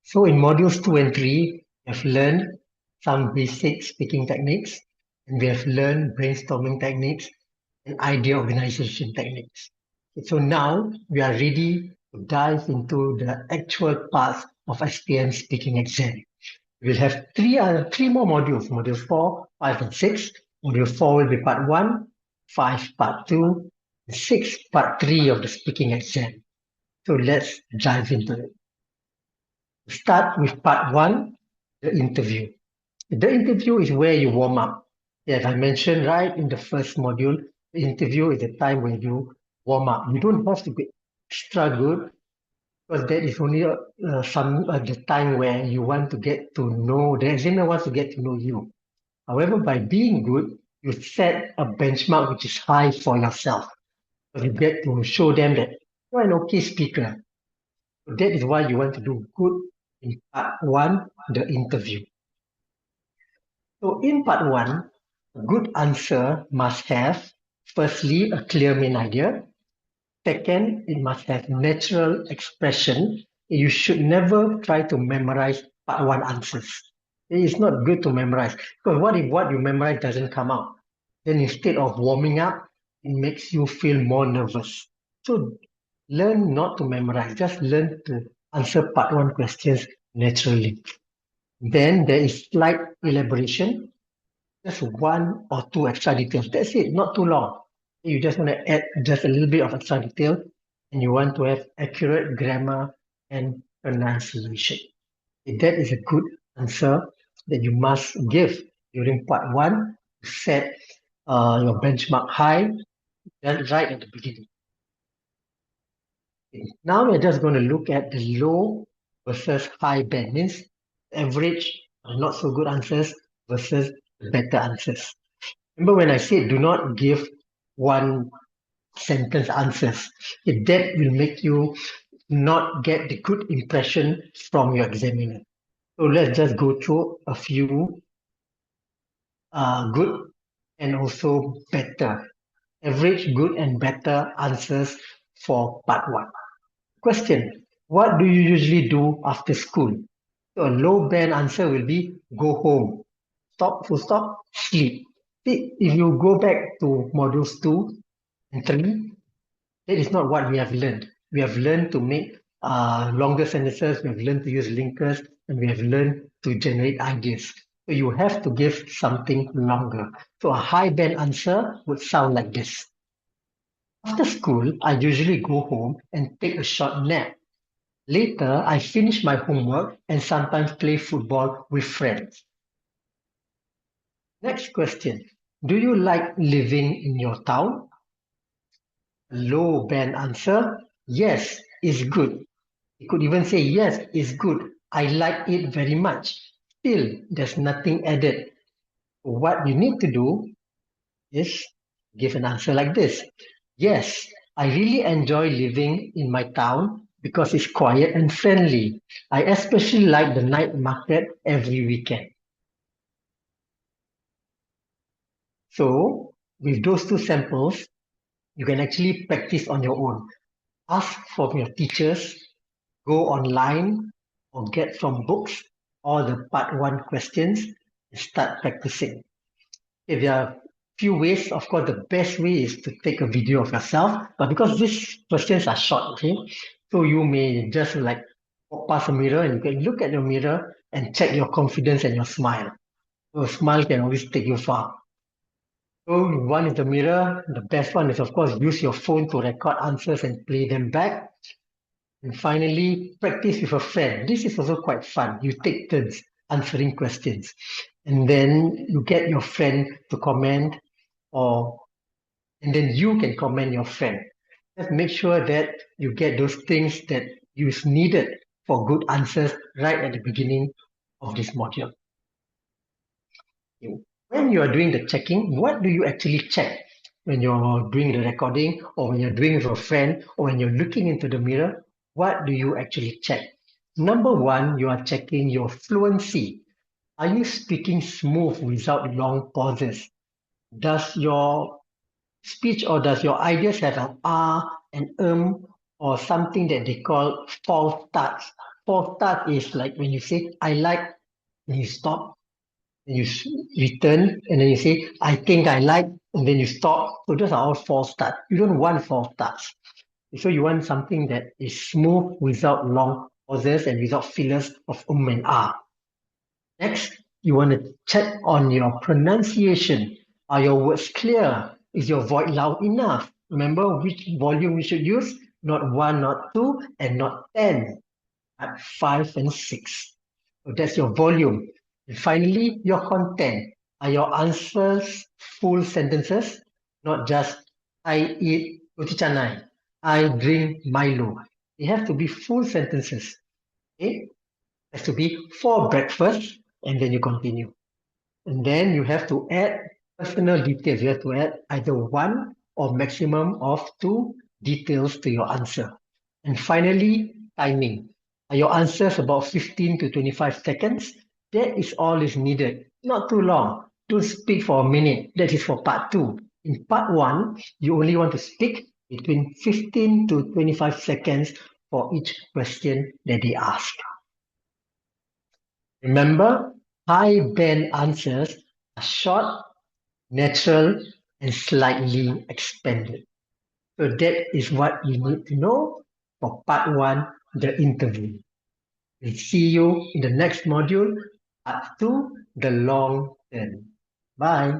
So in modules 2 and 3, we have learned some basic speaking techniques, and we have learned brainstorming techniques and idea organization techniques. So now we are ready to dive into the actual parts of SPM speaking exam. We'll have three more modules, modules 4, 5, and 6. Module 4 will be part 1, 5 part 2, and 6 part 3 of the speaking exam. So let's dive into it. Start with part 1, the interview. The interview is where you warm up. As I mentioned right in the first module, the interview is the time when you warm up. You don't have to be extra good, because that is only the time where you want to get to know, the examiner wants to get to know you. However, by being good, you set a benchmark which is high for yourself. So you get to show them that you're an okay speaker. So that is why you want to do good in part 1, the interview. So in part 1, a good answer must have, firstly, a clear main idea. Second, it must have natural expression. You should never try to memorize part 1 answers. It is not good to memorize, because what if what you memorize doesn't come out? Then instead of warming up, it makes you feel more nervous. So learn not to memorize, just learn to answer part 1 questions naturally. Then there is slight elaboration, just 1 or 2 extra details. That's it, not too long. You just want to add just a little bit of extra detail, and you want to have accurate grammar and pronunciation. That is a good answer that you must give during part 1 to set your benchmark high right at the beginning. Now we're just going to look at the low versus high band, means average, not so good answers versus better answers. Remember when I said do not give one sentence answers. That will make you not get the good impression from your examiner. So let's just go through a few good and also better, average, good and better answers for part 1. Question: what do you usually do after school? So a low band answer will be go home, stop, full stop, sleep. See, if you go back to modules 2 and 3, that is not what we have learned. We have learned to make longer sentences, we have learned to use linkers, and we have learned to generate ideas. So you have to give something longer. So a high band answer would sound like this. After school, I usually go home and take a short nap. Later, I finish my homework and sometimes play football with friends. Next question. Do you like living in your town? Low band answer, yes, it's good. You could even say, yes, it's good. I like it very much. Still, there's nothing added. What you need to do is give an answer like this. Yes, I really enjoy living in my town because it's quiet and friendly. I especially like the night market every weekend. So, with those 2 samples, you can actually practice on your own. Ask from your teachers, go online, or get from books all the part 1 questions and start practicing. Okay, there are few ways. Of course, the best way is to take a video of yourself, but because these questions are short, okay, so you may just like walk past a mirror and you can look at your mirror and check your confidence and your smile. So a smile can always take you far. So one is the mirror. The best one is, of course, use your phone to record answers and play them back. And finally, practice with a friend. This is also quite fun. You take turns answering questions. And then you get your friend to comment, and then you can comment your friend. Just make sure that you get those things that you needed for good answers right at the beginning of this module. When you are doing the checking, what do you actually check? When you're doing the recording, or when you're doing it with a friend, or when you're looking into the mirror, what do you actually check? Number 1, you are checking your fluency. Are you speaking smooth without long pauses? Does your speech or does your ideas have an or something that they call false starts? false start is like when you say, I like, then you stop, then you return, and then you say, I think I like, and then you stop. So those are all false starts. You don't want false starts. So you want something that is smooth without long pauses and without fillers of and ah. Next, you want to check on your pronunciation. Are your words clear? Is your voice loud enough? Remember which volume we should use? Not 1, not 2, and not 10, but 5 and 6. So that's your volume. And finally, your content. Are your answers full sentences? Not just I eat roti canai. I drink Milo. They have to be full sentences. Okay? Has to be for breakfast, and then you continue. And then you have to add personal details. You have to add either one or maximum of 2 details to your answer. And finally, timing. Are your answers about 15 to 25 seconds? That is all is needed. Not too long. Don't speak for a minute. That is for part 2. In part 1, you only want to speak between 15 to 25 seconds for each question that they ask. Remember, high band answers are short, natural, and slightly expanded. So that is what you need to know for part 1, the interview. We'll see you in the next module, part 2, the long term. Bye.